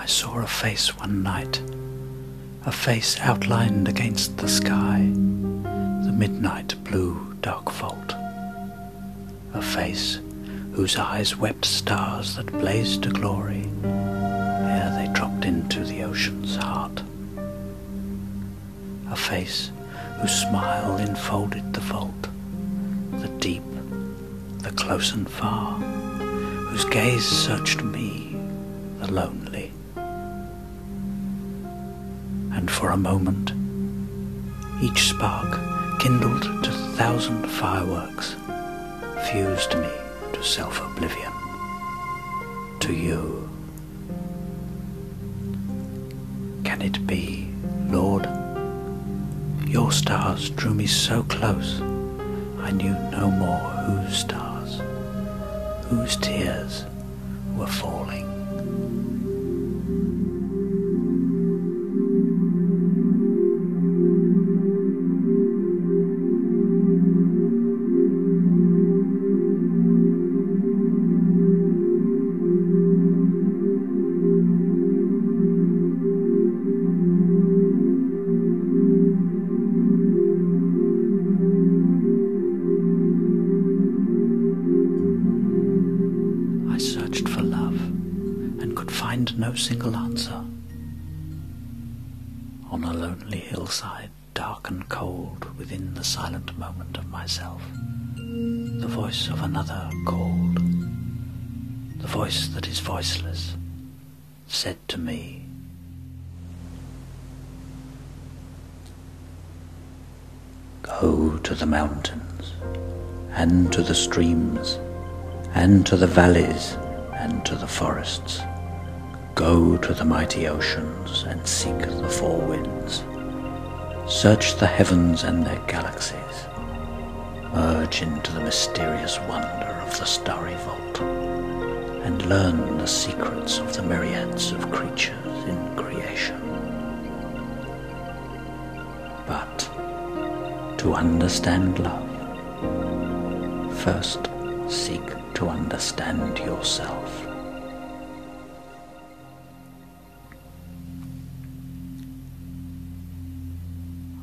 saw a face one night, a face outlined against the sky, the midnight blue dark vault, a face whose eyes wept stars that blazed to glory ere they dropped into the ocean's heart, a face whose smile enfolded the vault, the deep, the close and far, whose gaze searched me, the lonely. And for a moment, each spark kindled to 1,000 fireworks, fused me to self-oblivion, to you. Can it be, Lord? Your stars drew me so close, I knew no more whose stars, whose tears were falling. I searched for love and could find no single answer. On a lonely hillside, dark and cold, within the silent moment of myself, the voice of another called. The voice that is voiceless said to me, "Go to the mountains, and to the streams, and to the valleys, and to the forests. Go to the mighty oceans, and seek the four winds. Search the heavens and their galaxies. Merge into the mysterious wonder of the starry vault, and learn the secrets of the myriads of creatures in creation. But to understand love, first seek to understand yourself."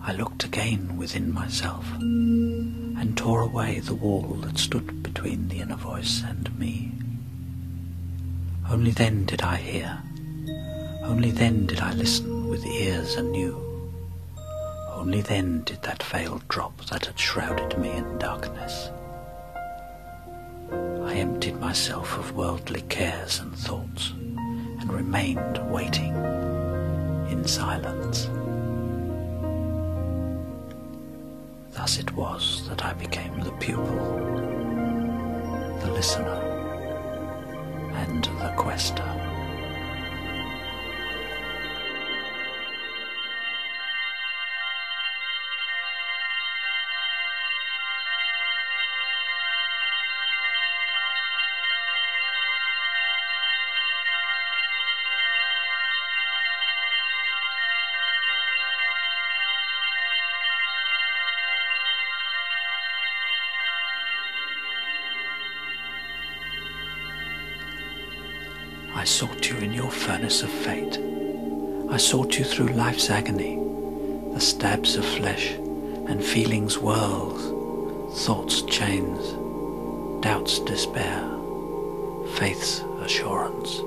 I looked again within myself, and tore away the wall that stood between the inner voice and me. Only then did I hear, only then did I listen with ears anew, only then did that veil drop that had shrouded me in darkness. I emptied myself of worldly cares and thoughts, and remained waiting in silence. Thus it was that I became the pupil, the listener, and the quester. I sought you in your furnace of fate. I sought you through life's agony, the stabs of flesh and feelings' whirls, thoughts' chains, doubt's despair, faith's assurance.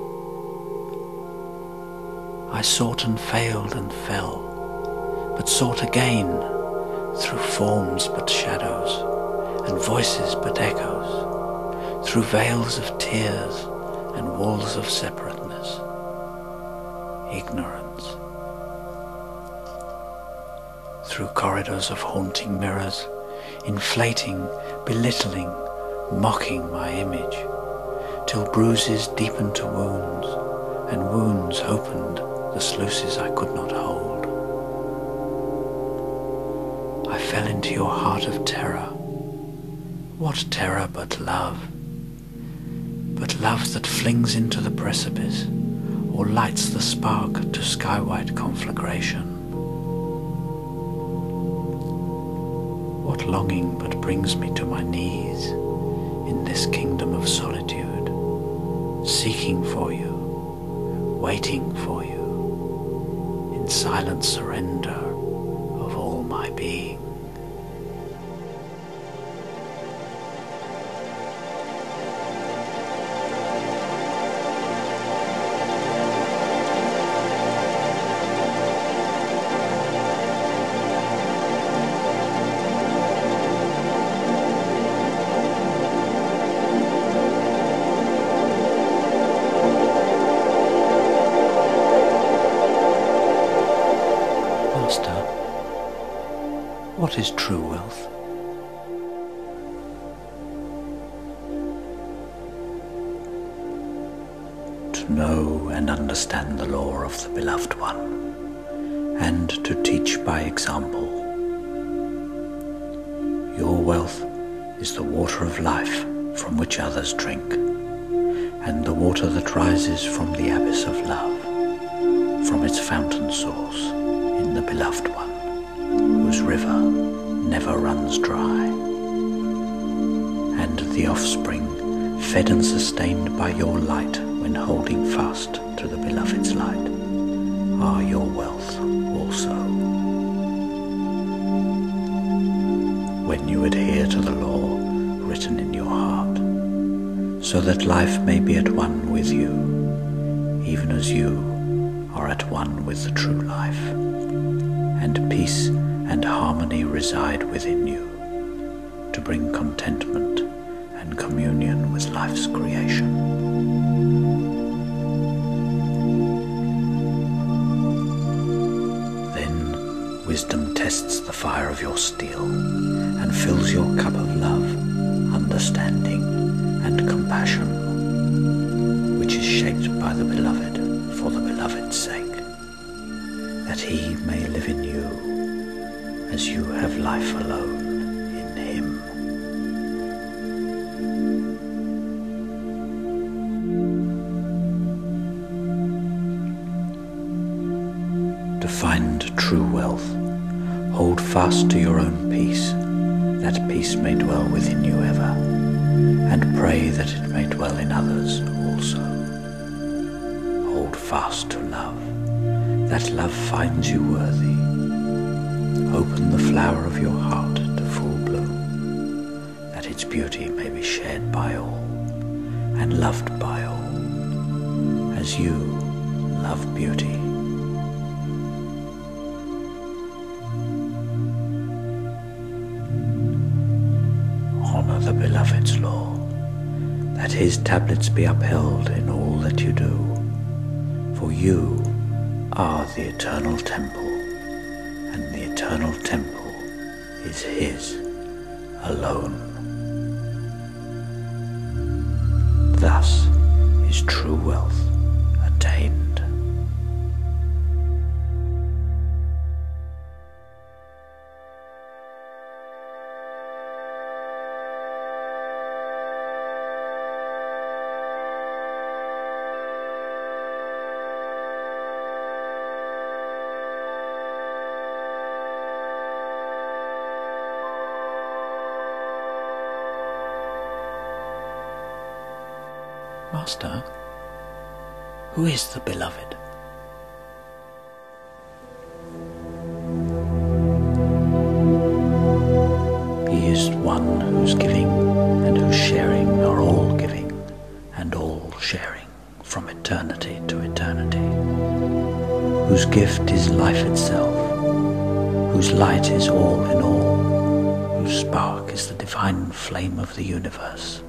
I sought and failed and fell, but sought again, through forms but shadows, and voices but echoes, through veils of tears and walls of separateness, ignorance, through corridors of haunting mirrors, inflating, belittling, mocking my image, till bruises deepened to wounds, and wounds opened the sluices I could not hold. I fell into your heart of terror. What terror but love? But love that flings into the precipice, or lights the spark to skywide conflagration. What longing but brings me to my knees in this kingdom of solitude, seeking for you, waiting for you in silent surrender of all my being. Master, what is true wealth? To know and understand the law of the Beloved One, and to teach by example. Your wealth is the water of life from which others drink, and the water that rises from the abyss of love, from its fountain source in the Beloved One, whose river never runs dry. And the offspring, fed and sustained by your light when holding fast to the Beloved's light, are your wealth also. When you adhere to the law written in your heart, so that life may be at one with you, even as you are at one with the true life, and peace and harmony reside within you, to bring contentment and communion with life's creation. Then wisdom tests the fire of your steel and fills your cup of love, understanding, and compassion, which is shaped by the Beloved for the Beloved's sake, that he may live in you as you have life alone in him. To find true wealth, hold fast to your own peace, that peace may dwell within you ever, and pray that it may dwell in others also. Hold fast to love, that love finds you worthy. Open the flower of your heart to full bloom, that its beauty may be shared by all, and loved by all, as you love beauty. Honor the Beloved's law, that his tablets be upheld in all that you do, for you are the eternal temple, and the eternal temple is his alone. Thus is true wealth attained. Master, who is the Beloved? He is one whose giving and whose sharing are all giving and all sharing from eternity to eternity, whose gift is life itself, whose light is all in all, whose spark is the divine flame of the universe,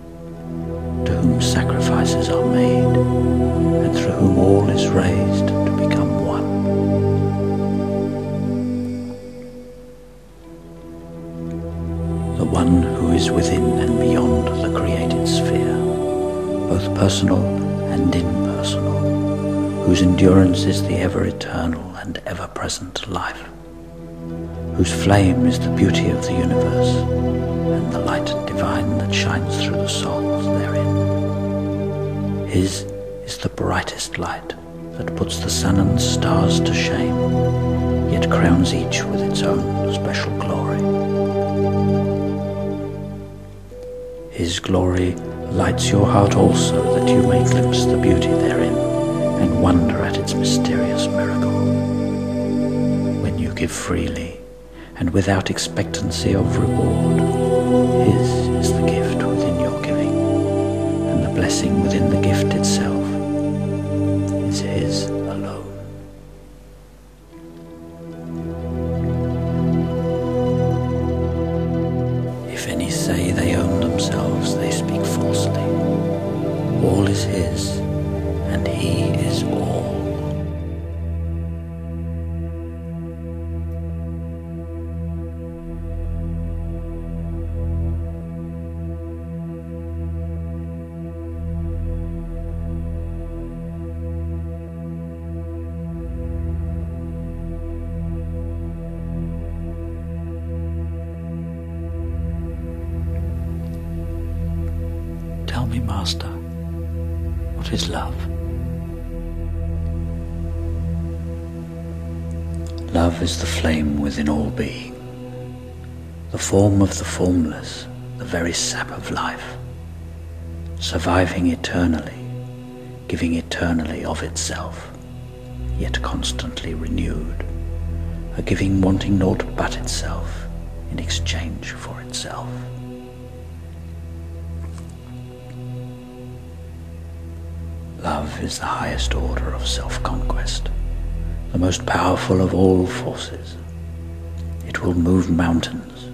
to whom sacrifices are made, and through whom all is raised to become one. The one who is within and beyond the created sphere, both personal and impersonal, whose endurance is the ever-eternal and ever-present life, whose flame is the beauty of the universe, and the light divine that shines through the souls therein. His is the brightest light that puts the sun and stars to shame, yet crowns each with its own special glory. His glory lights your heart also, that you may glimpse the beauty therein, and wonder at its mysterious miracle. When you give freely and without expectancy of reward, His is the gift within your giving, and the blessing within the gift itself is His alone. If any say they own themselves, they speak falsely. All is His, and He is all. Tell me, Master, what is love? Love is the flame within all being, the form of the formless, the very sap of life, surviving eternally, giving eternally of itself, yet constantly renewed, a giving wanting naught but itself in exchange for itself. Love is the highest order of self-conquest, the most powerful of all forces. It will move mountains,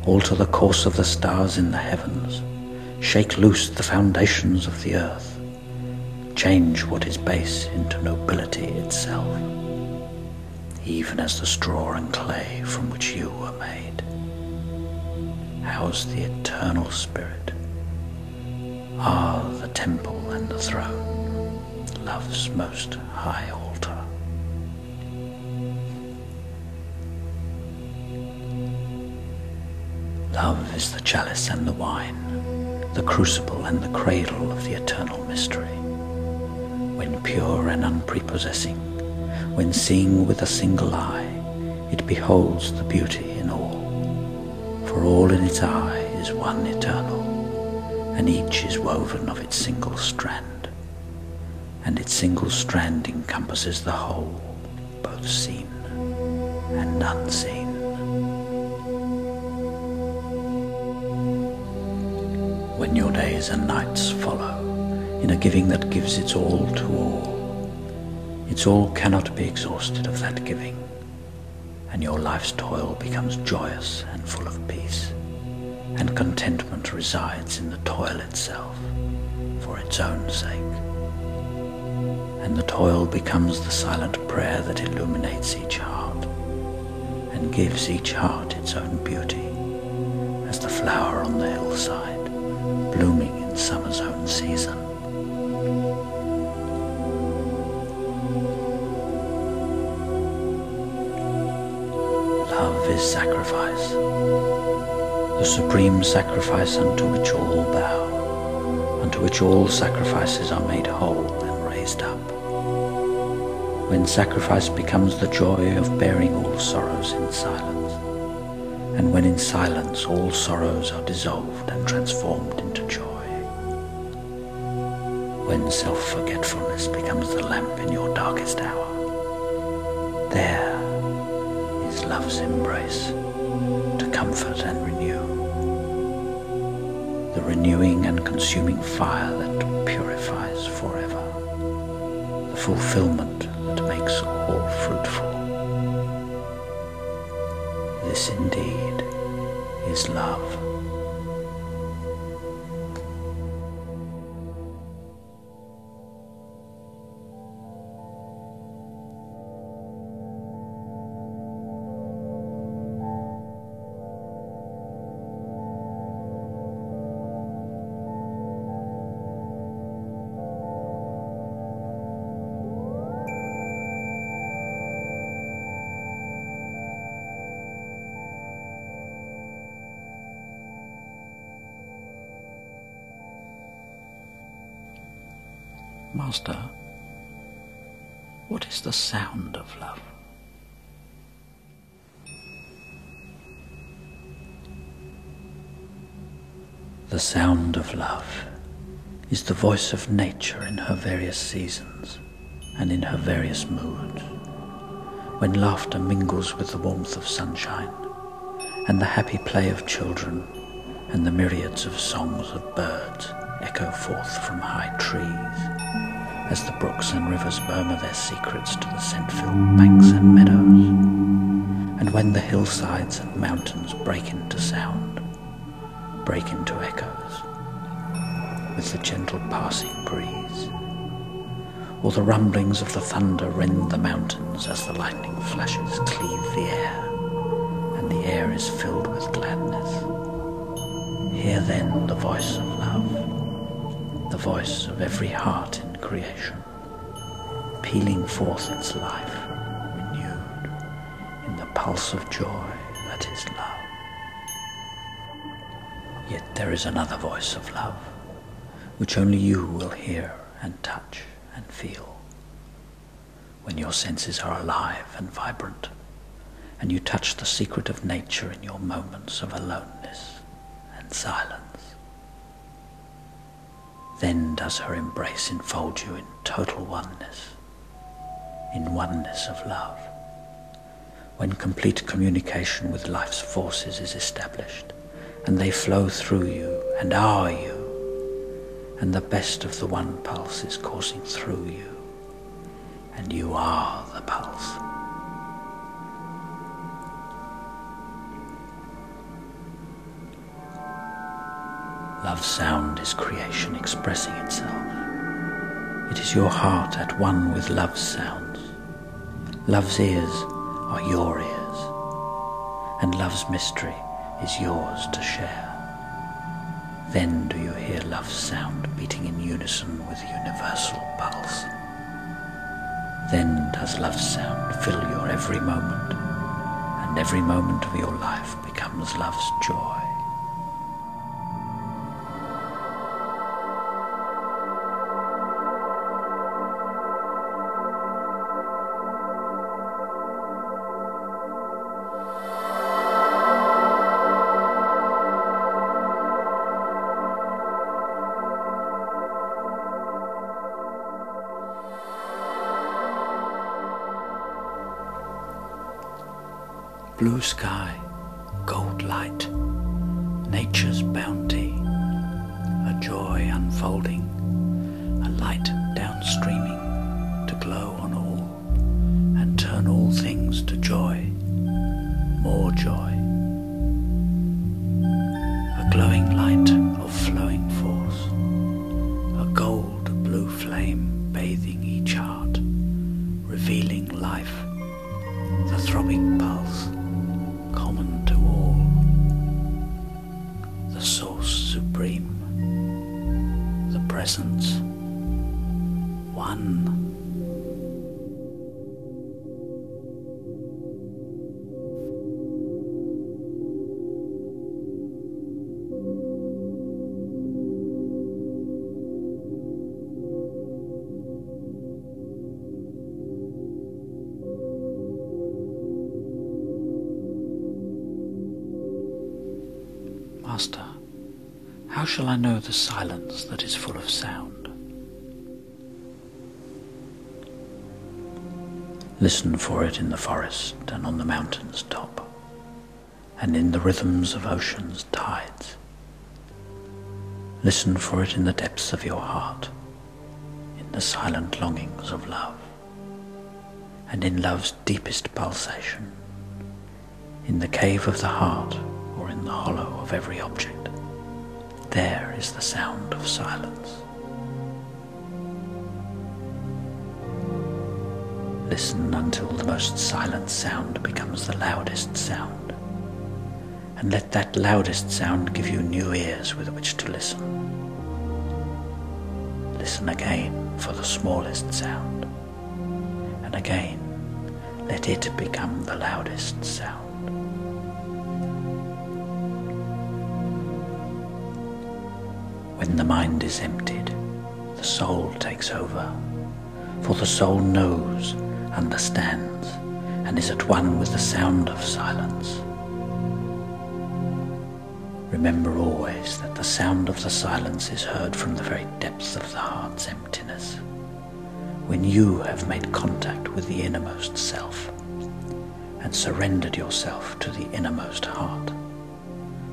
alter the course of the stars in the heavens, shake loose the foundations of the earth, change what is base into nobility itself, even as the straw and clay from which you were made. House the eternal spirit, are the temple and the throne, love's most high altar. Love is the chalice and the wine, the crucible and the cradle of the eternal mystery. When pure and unprepossessing, when seeing with a single eye, it beholds the beauty in all. For all in its eye is one eternal, and each is woven of its single strand. And its single strand encompasses the whole, both seen and unseen. When your days and nights follow, in a giving that gives its all to all, its all cannot be exhausted of that giving, and your life's toil becomes joyous and full of peace, and contentment resides in the toil itself, for its own sake. And the toil becomes the silent prayer that illuminates each heart, and gives each heart its own beauty, as the flower on the hillside, blooming in summer's own season. Love is sacrifice, the supreme sacrifice unto which all bow, unto which all sacrifices are made whole and raised up. When sacrifice becomes the joy of bearing all sorrows in silence, and when in silence all sorrows are dissolved and transformed into joy. When self-forgetfulness becomes the lamp in your darkest hour, there is love's embrace to comfort and renew, the renewing and consuming fire that purifies forever, the fulfillment that makes all fruitful. This indeed is love. Master, what is the sound of love? The sound of love is the voice of nature in her various seasons, and in her various moods, when laughter mingles with the warmth of sunshine, and the happy play of children, and the myriads of songs of birds echo forth from high trees, as the brooks and rivers murmur their secrets to the scent-filled banks and meadows, and when the hillsides and mountains break into sound, break into echoes, with the gentle passing breeze, or the rumblings of the thunder rend the mountains as the lightning flashes cleave the air, and the air is filled with gladness. Hear then the voice of love, the voice of every heart in creation, pealing forth its life, renewed in the pulse of joy that is love. Yet there is another voice of love, which only you will hear and touch and feel, when your senses are alive and vibrant, and you touch the secret of nature in your moments of aloneness and silence. Then does her embrace enfold you in total oneness, in oneness of love, when complete communication with life's forces is established, and they flow through you and are you, and the best of the one pulse is coursing through you, and you are the pulse. Love's sound is creation expressing itself. It is your heart at one with love's sounds. Love's ears are your ears, and love's mystery is yours to share. Then do you hear love's sound beating in unison with the universal pulse. Then does love's sound fill your every moment, and every moment of your life becomes love's joy. Blue sky, gold light, nature's bounty, a joy unfolding, a light downstreaming to glow on all and turn all things to joy, more joy. A glowing light of flowing force, a gold blue flame bathing each heart, revealing life, the throbbing pulse, common to all, the source supreme, the presence, one. Master, how shall I know the silence that is full of sound? Listen for it in the forest and on the mountain's top, and in the rhythms of ocean's tides. Listen for it in the depths of your heart, in the silent longings of love, and in love's deepest pulsation, in the cave of the heart, or in the hollow of every object. There is the sound of silence. Listen until the most silent sound becomes the loudest sound, and let that loudest sound give you new ears with which to listen. Listen again for the smallest sound, and again let it become the loudest sound. When the mind is emptied, the soul takes over, for the soul knows, understands, and is at one with the sound of silence. Remember always that the sound of the silence is heard from the very depths of the heart's emptiness, when you have made contact with the innermost self and surrendered yourself to the innermost heart.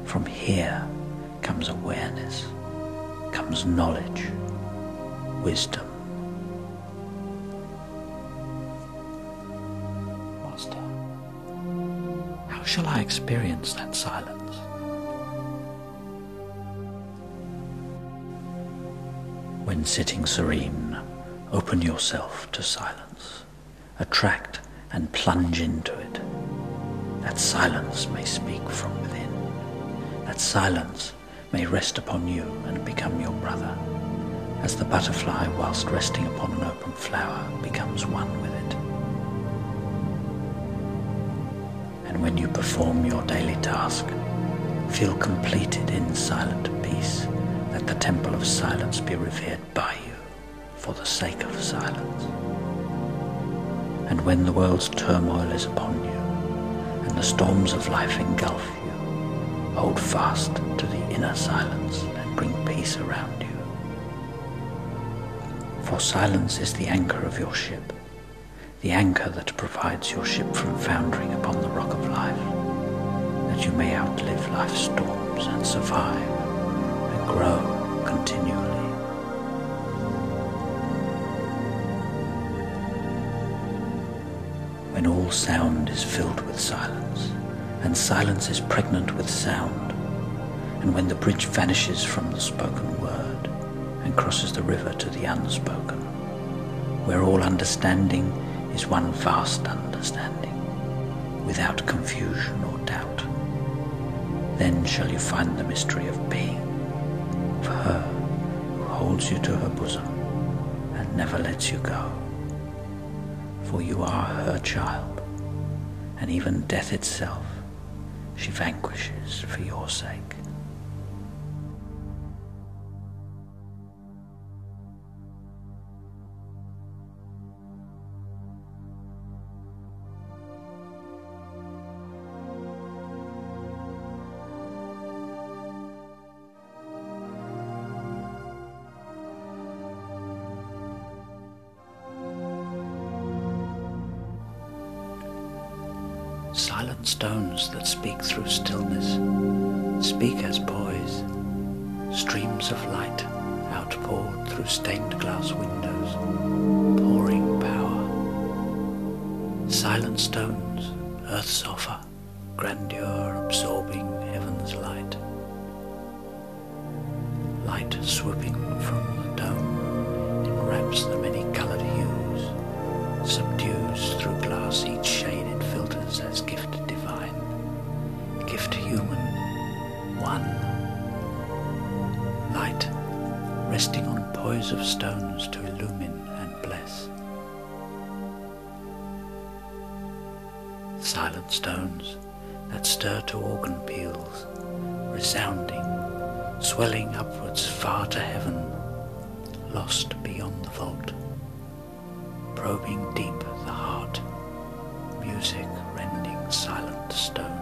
From here comes awareness, comes knowledge, wisdom. Master, how shall I experience that silence? When sitting serene, open yourself to silence. Attract and plunge into it. That silence may speak from within. That silence may rest upon you and become your brother, as the butterfly, whilst resting upon an open flower, becomes one with it. And when you perform your daily task, feel completed in silent peace. Let the temple of silence be revered by you for the sake of silence. And when the world's turmoil is upon you and the storms of life engulf you, hold fast to the inner silence and bring peace around you. For silence is the anchor of your ship, the anchor that provides your ship from foundering upon the rock of life, that you may outlive life's storms and survive and grow continually. When all sound is filled with silence, and silence is pregnant with sound, and when the bridge vanishes from the spoken word and crosses the river to the unspoken, where all understanding is one vast understanding, without confusion or doubt, then shall you find the mystery of being, of her who holds you to her bosom and never lets you go. For you are her child, and even death itself she vanquishes for your sake. Silent stones that speak through stillness, speak as poise, streams of light outpoured through stained glass windows, pouring power. Silent stones, earth's offer, grandeur absorbing heaven's light. Light swooping from the dome enwraps the many-coloured hues, subdues through glass each shade it filters as gift divine, gift human, one. Light resting on poise of stones to illumine and bless. Silent stones that stir to organ peals, resounding, swelling upwards far to heaven, lost beyond the vault, probing deep the heart, music rending silent stones.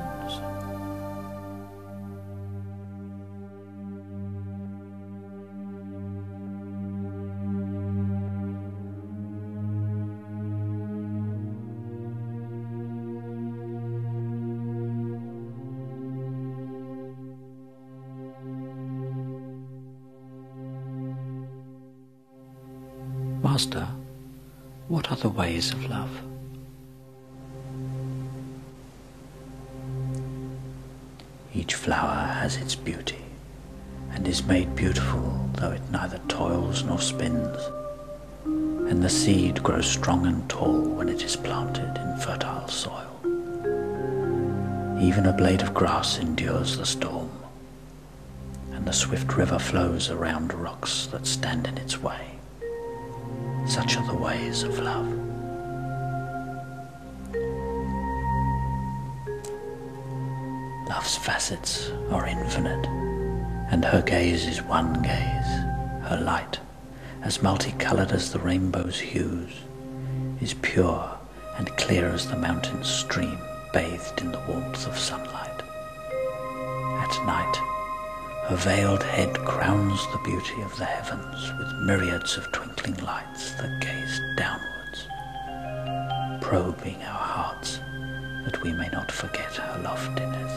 Master, what are the ways of love? Each flower has its beauty, and is made beautiful though it neither toils nor spins, and the seed grows strong and tall when it is planted in fertile soil. Even a blade of grass endures the storm, and the swift river flows around rocks that stand in its way. Such are the ways of love. Love's facets are infinite, and her gaze is one gaze. Her light, as multicolored as the rainbow's hues, is pure and clear as the mountain's stream bathed in the warmth of sunlight. At night, Her veiled head crowns the beauty of the heavens with myriads of twinkling lights that gaze downwards, probing our hearts that we may not forget her loftiness.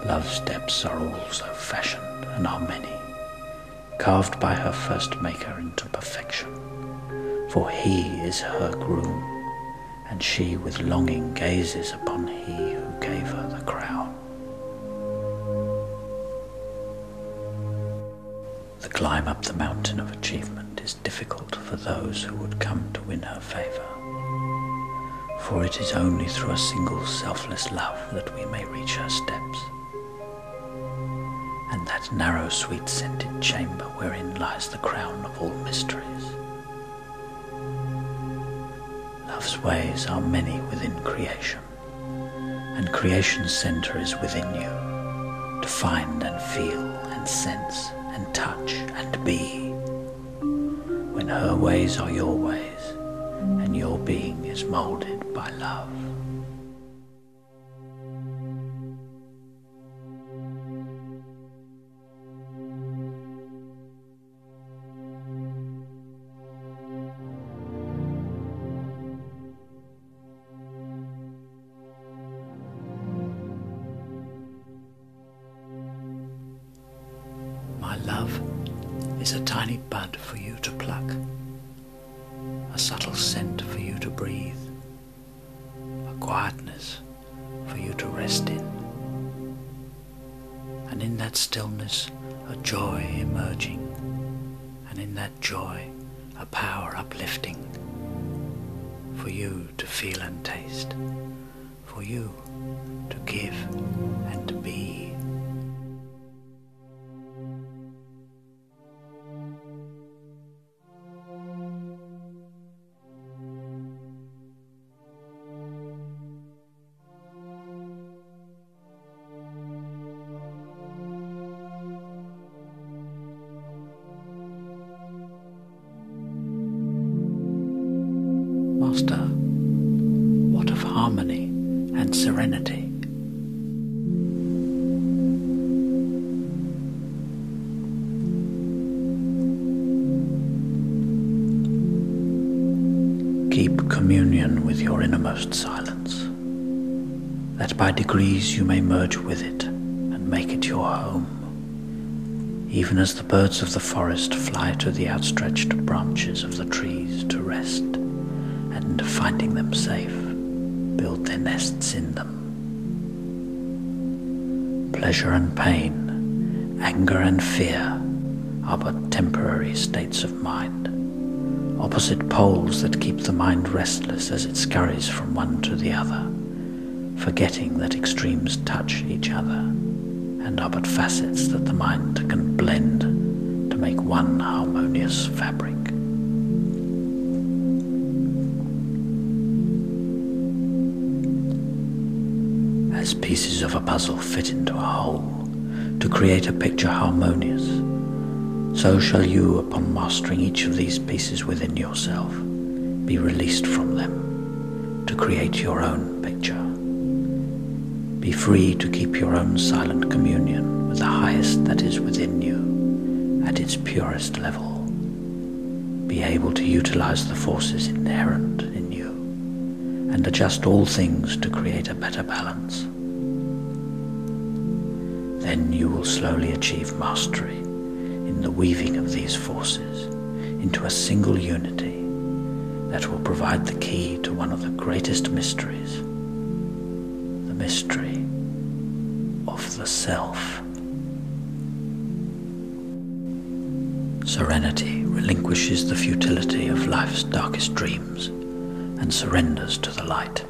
Love's steps are also fashioned and are many, carved by her first maker into perfection, for he is her groom, and she with longing gazes upon he who gave her the crown. The climb up the mountain of achievement is difficult for those who would come to win her favour, for it is only through a single selfless love that we may reach her steps, and that narrow sweet-scented chamber wherein lies the crown of all mysteries. Love's ways are many within creation, and creation's centre is within you, to find and feel and sense and touch and be, when her ways are your ways, and your being is moulded by love. My love is a tiny bud for you to pluck, a subtle scent for you to breathe, a quietness for you to rest in, and in that stillness a joy emerging, and in that joy a power uplifting, for you to feel and taste, for you to give and to be. Master, what of harmony and serenity? Keep communion with your innermost silence, that by degrees you may merge with it and make it your home, even as the birds of the forest fly to the outstretched branches of the trees to rest, and finding them safe, build their nests in them. Pleasure and pain, anger and fear are but temporary states of mind, opposite poles that keep the mind restless as it scurries from one to the other, forgetting that extremes touch each other and are but facets that the mind can blend to make one harmonious fabric. As pieces of a puzzle fit into a whole to create a picture harmonious, so shall you, upon mastering each of these pieces within yourself, be released from them to create your own picture. Be free to keep your own silent communion with the highest that is within you at its purest level. Be able to utilize the forces inherent in you and adjust all things to create a better balance. Then you will slowly achieve mastery in the weaving of these forces into a single unity that will provide the key to one of the greatest mysteries, the mystery of the self. Serenity relinquishes the futility of life's darkest dreams and surrenders to the light.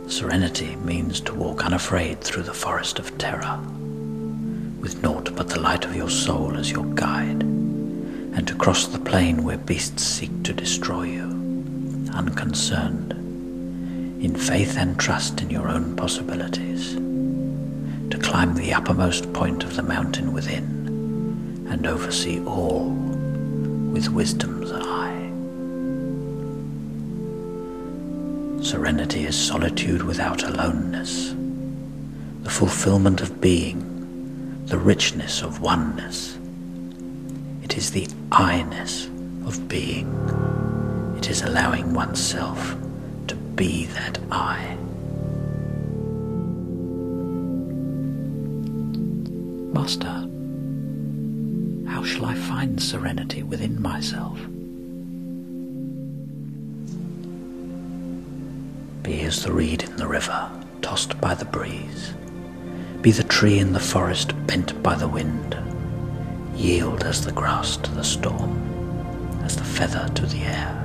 Serenity means to walk unafraid through the forest of terror, with naught but the light of your soul as your guide, and to cross the plain where beasts seek to destroy you, unconcerned, in faith and trust in your own possibilities, to climb the uppermost point of the mountain within, and oversee all with wisdom's eye. Serenity is solitude without aloneness, the fulfillment of being, the richness of oneness. It is the I-ness of being. It is allowing oneself to be that I. Master, how shall I find serenity within myself? Be as the reed in the river, tossed by the breeze. Be the tree in the forest, bent by the wind. Yield as the grass to the storm, as the feather to the air.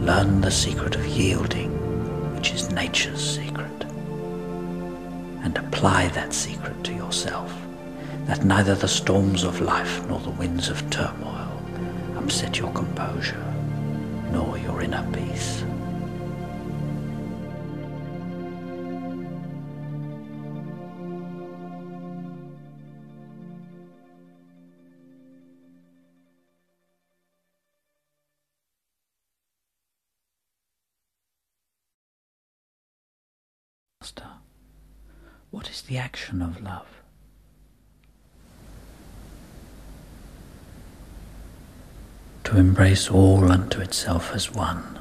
Learn the secret of yielding, which is nature's secret. And apply that secret to yourself, that neither the storms of life nor the winds of turmoil upset your composure, nor your inner peace. Master, what is the action of love? To embrace all unto itself as one,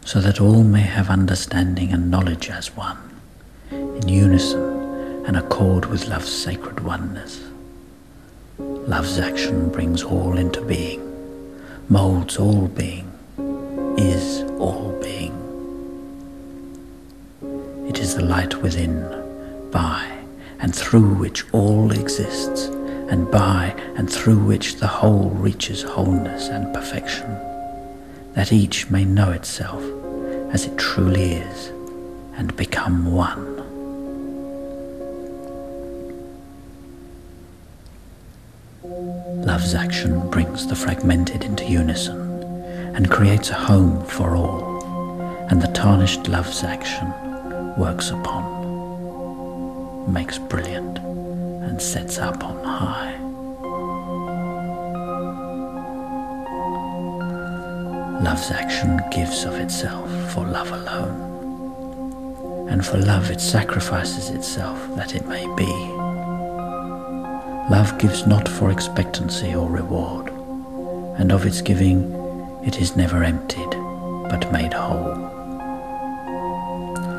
so that all may have understanding and knowledge as one, in unison and accord with love's sacred oneness. Love's action brings all into being, moulds all being, is all being. It is the light within, by and through which all exists, and by and through which the whole reaches wholeness and perfection, that each may know itself as it truly is and become one. Love's action brings the fragmented into unison and creates a home for all, and the tarnished love's action works upon, makes brilliant, and sets up on high. Love's action gives of itself for love alone, and for love it sacrifices itself that it may be. Love gives not for expectancy or reward, and of its giving it is never emptied, but made whole.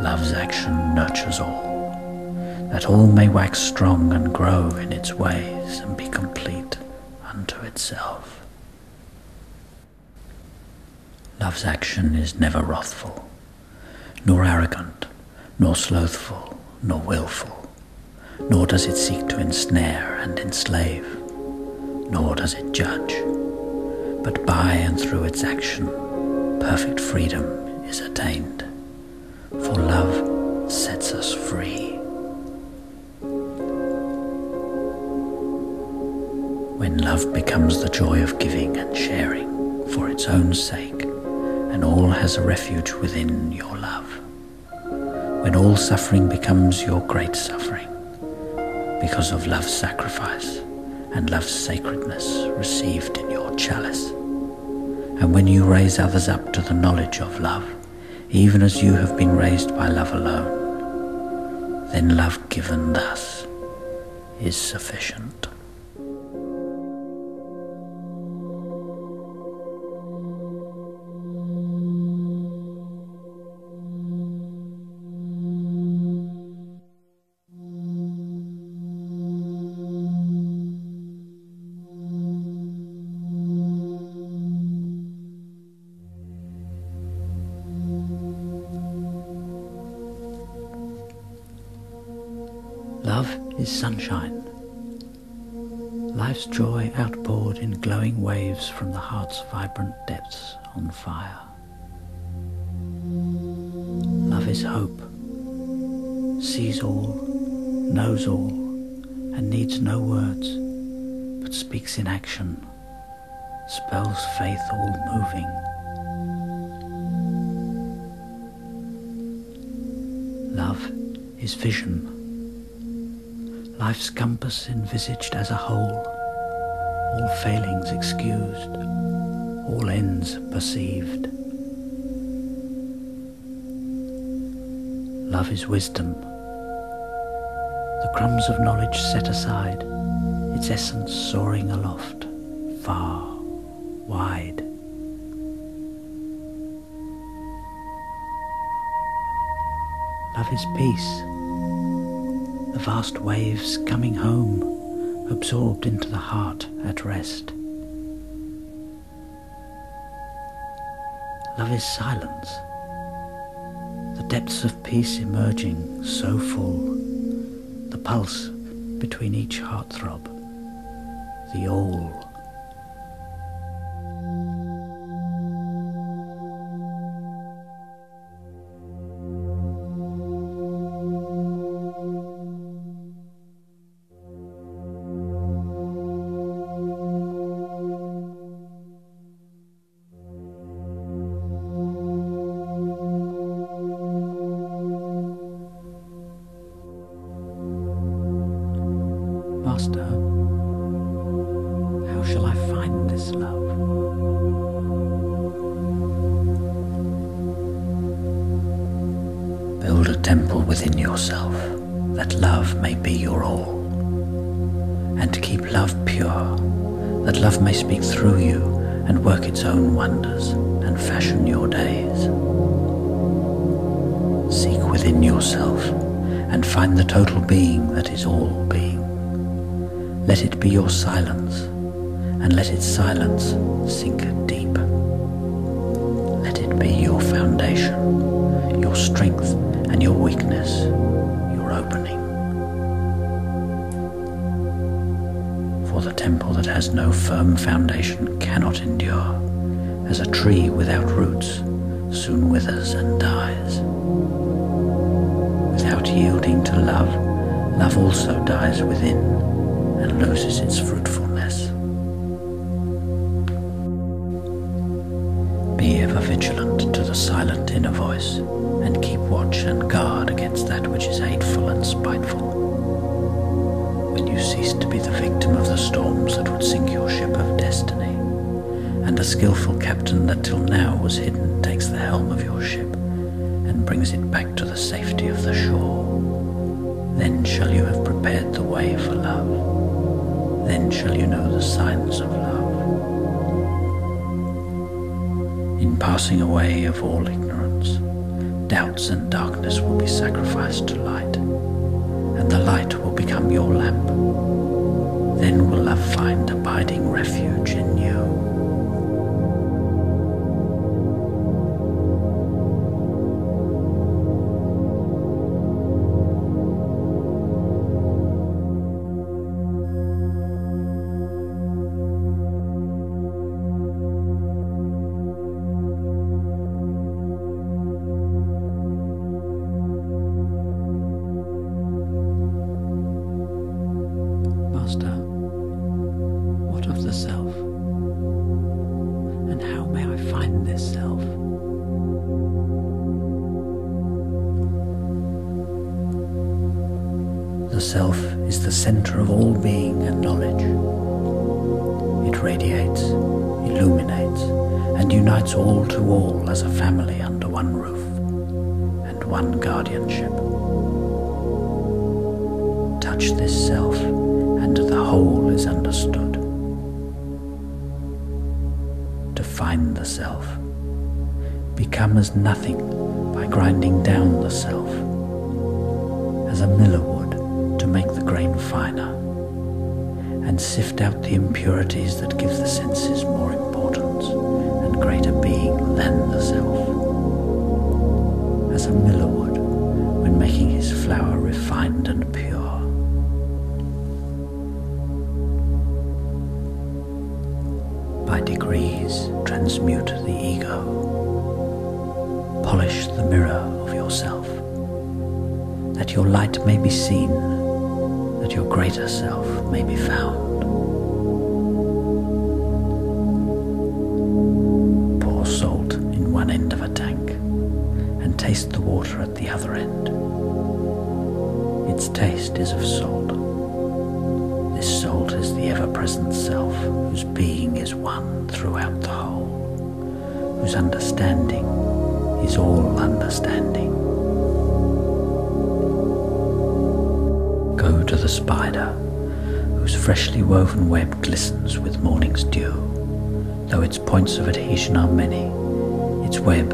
Love's action nurtures all, that all may wax strong and grow in its ways and be complete unto itself. Love's action is never wrathful, nor arrogant, nor slothful, nor willful, nor does it seek to ensnare and enslave, nor does it judge, but by and through its action perfect freedom is attained. For love sets us free. When love becomes the joy of giving and sharing for its own sake, and all has a refuge within your love, when all suffering becomes your great suffering, because of love's sacrifice and love's sacredness received in your chalice, and when you raise others up to the knowledge of love, even as you have been raised by love alone, then love given thus is sufficient. Love is sunshine, life's joy outpoured in glowing waves from the heart's vibrant depths on fire. Love is hope, sees all, knows all, and needs no words, but speaks in action, spells faith all moving. Love is vision, life's compass envisaged as a whole, all failings excused, all ends perceived. Love is wisdom, the crumbs of knowledge set aside, its essence soaring aloft, far, wide. Love is peace, the vast waves coming home, absorbed into the heart at rest. Love is silence, the depths of peace emerging so full, the pulse between each heartthrob, the all. Master, how shall I find this love? Build a temple within yourself, that love may be your all. And keep love pure, that love may speak through you and work its own wonders and fashion your days. Seek within yourself and find the total being that is all being. Let it be your silence, and let its silence sink deep. Let it be your foundation, your strength and your weakness, your opening. For the temple that has no firm foundation cannot endure, as a tree without roots soon withers and dies. Without yielding to love, love also dies within, and loses its fruitfulness. Be ever vigilant to the silent inner voice, and keep watch and guard against that which is hateful and spiteful. When you cease to be the victim of the storms that would sink your ship of destiny, and a skillful captain that till now was hidden takes the helm of your ship, and brings it back to the safety of the shore, then shall you have prepared the way for love. Then shall you know the signs of love. In passing away of all ignorance, doubts and darkness will be sacrificed to light, and the light will become your lamp. Then will love find abiding refuge in you. Master, what of the self? And how may I find this self? The self is the center of all being and knowledge. It radiates, illuminates, and unites all to all as a family under one roof and one guardianship. Touch this self, and the whole is understood. To find the self, become as nothing by grinding down the self, as a miller would to make the grain finer, and sift out the impurities that give the senses more importance and greater being than the self, as a miller would when making his flour refined and pure. By degrees transmute the ego. Polish the mirror of yourself, that your light may be seen, that your greater self may be found. Pour salt in one end of a tank, and taste the water at the other end. Its taste is of salt. This salt is the ever-present self, whose being is one throughout the whole, whose understanding is all understanding. Go spider, whose freshly woven web glistens with morning's dew. Though its points of adhesion are many, its web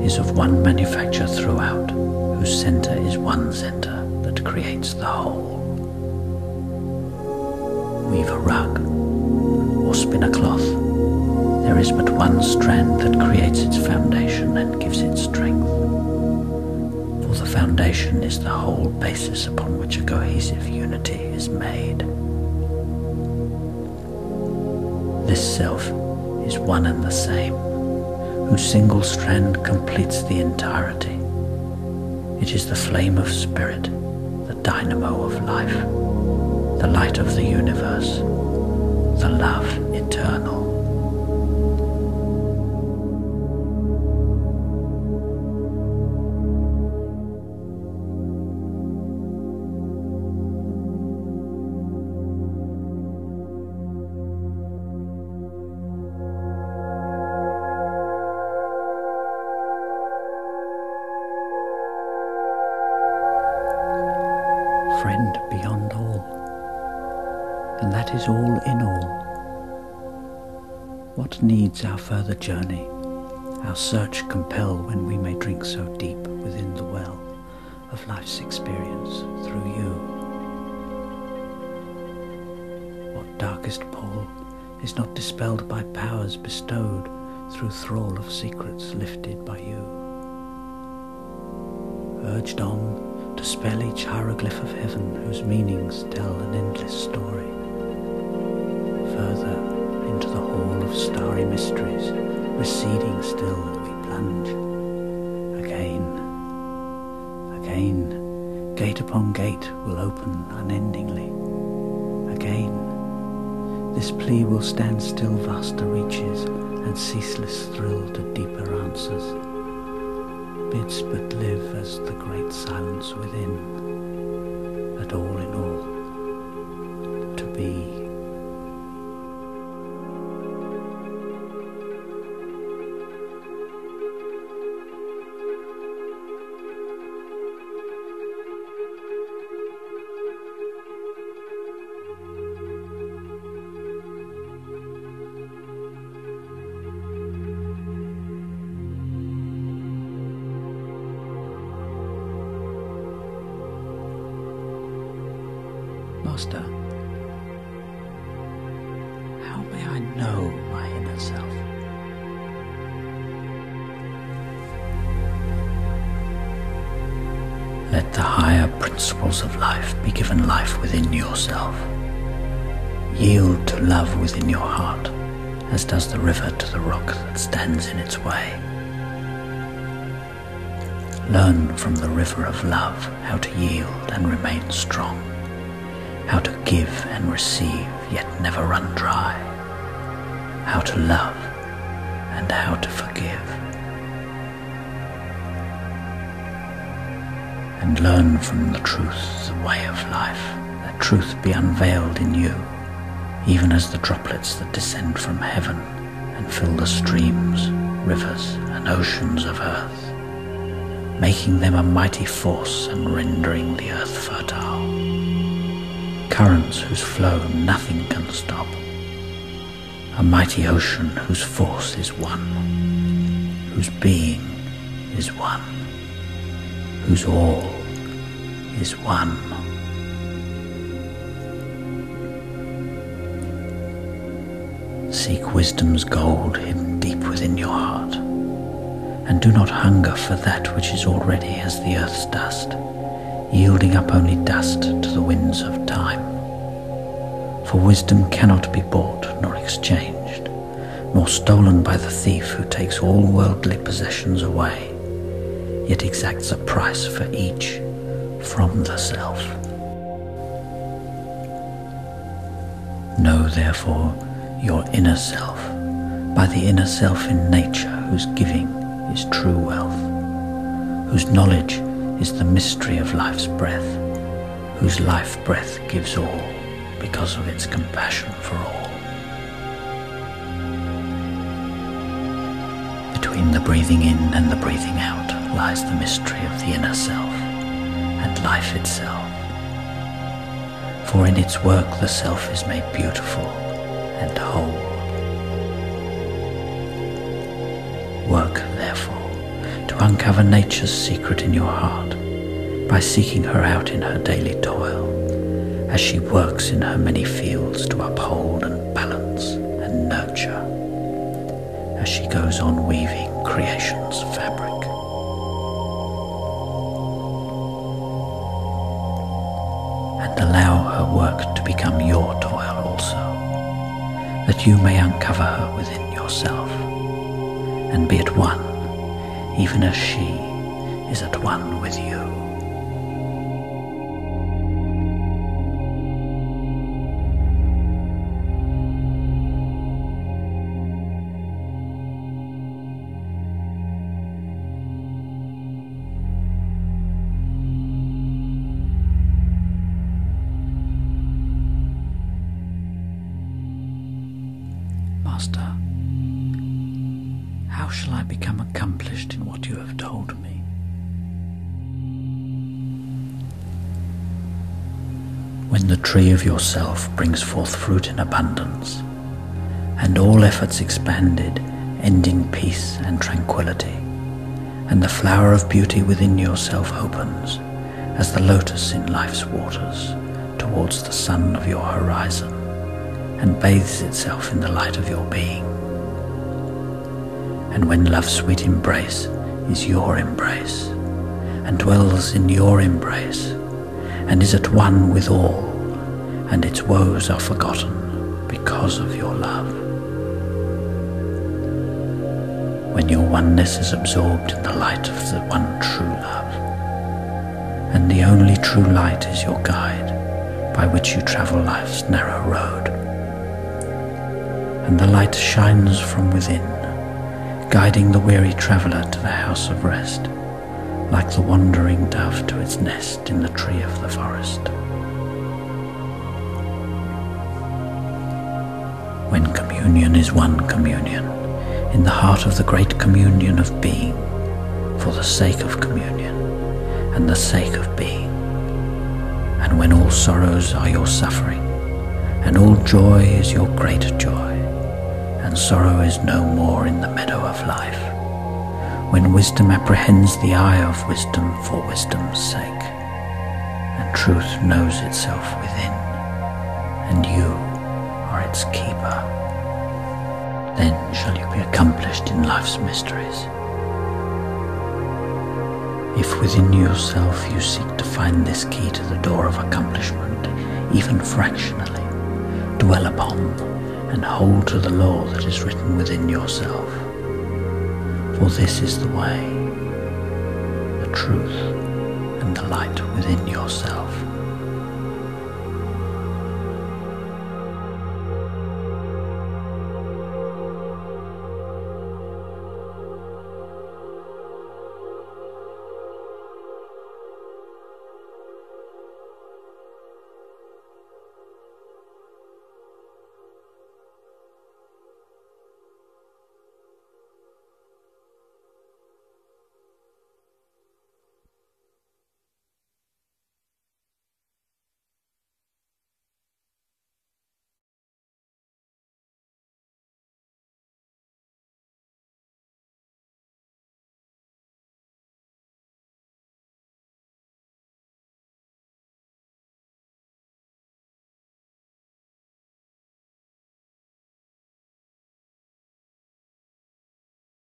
is of one manufacture throughout, whose centre is one centre that creates the whole. Weave a rug, or spin a cloth, there is but one strand that creates its foundation and gives it strength. For the foundation is the whole basis upon which a cohesive unity is made. This self is one and the same, whose single strand completes the entirety. It is the flame of spirit, the dynamo of life, the light of the universe, the love eternal. Friend beyond all, and that is all in all. What needs our further journey, our search compel when we may drink so deep within the well of life's experience through you? What darkest pall is not dispelled by powers bestowed through thrall of secrets lifted by you? Urged on to spell each hieroglyph of heaven whose meanings tell an endless story. Further into the hall of starry mysteries, receding still we plunge. Again, again, gate upon gate will open unendingly. Again, this plea will stand still vaster reaches and ceaseless thrill to deeper answers. Bids but live as the great silence within, but all in all, to be. Master, how may I know my inner self? Let the higher principles of life be given life within yourself. Yield to love within your heart, as does the river to the rock that stands in its way. Learn from the river of love how to yield and remain strong, how to give and receive yet never run dry, how to love and how to forgive. And learn from the truth, the way of life, that truth be unveiled in you, even as the droplets that descend from heaven and fill the streams, rivers and oceans of earth, making them a mighty force and rendering the earth fertile. Currents whose flow nothing can stop, a mighty ocean whose force is one, whose being is one, whose all is one. Seek wisdom's gold hidden deep within your heart, and do not hunger for that which is already as the earth's dust, yielding up only dust to the winds of time. For wisdom cannot be bought nor exchanged, nor stolen by the thief who takes all worldly possessions away, yet exacts a price for each from the self. Know therefore your inner self, by the inner self in nature whose giving is true wealth, whose knowledge is the mystery of life's breath, whose life breath gives all because of its compassion for all. Between the breathing in and the breathing out lies the mystery of the inner self and life itself. For in its work the self is made beautiful and whole. Work, therefore, to uncover nature's secret in your heart by seeking her out in her daily toil, as she works in her many fields to uphold and balance and nurture, as she goes on weaving creation's fabric. And allow her work to become your toil also, that you may uncover her within yourself, and be at one, even as she is at one with you. Master, how shall I become accomplished in what you have told me? When the tree of yourself brings forth fruit in abundance, and all efforts expanded end in peace and tranquility, and the flower of beauty within yourself opens, as the lotus in life's waters, towards the sun of your horizon, and bathes itself in the light of your being. And when love's sweet embrace is your embrace, and dwells in your embrace, and is at one with all, and its woes are forgotten because of your love. When your oneness is absorbed in the light of the one true love, and the only true light is your guide by which you travel life's narrow road, and the light shines from within, guiding the weary traveller to the house of rest, like the wandering dove to its nest in the tree of the forest. When communion is one communion, in the heart of the great communion of being, for the sake of communion and the sake of being, and when all sorrows are your suffering, and all joy is your great joy, and sorrow is no more in the meadow of life, when wisdom apprehends the eye of wisdom for wisdom's sake, and truth knows itself within, and you are its keeper, then shall you be accomplished in life's mysteries. If within yourself you seek to find this key to the door of accomplishment, even fractionally, dwell upon and hold to the law that is written within yourself. For this is the way, the truth, and the light within yourself.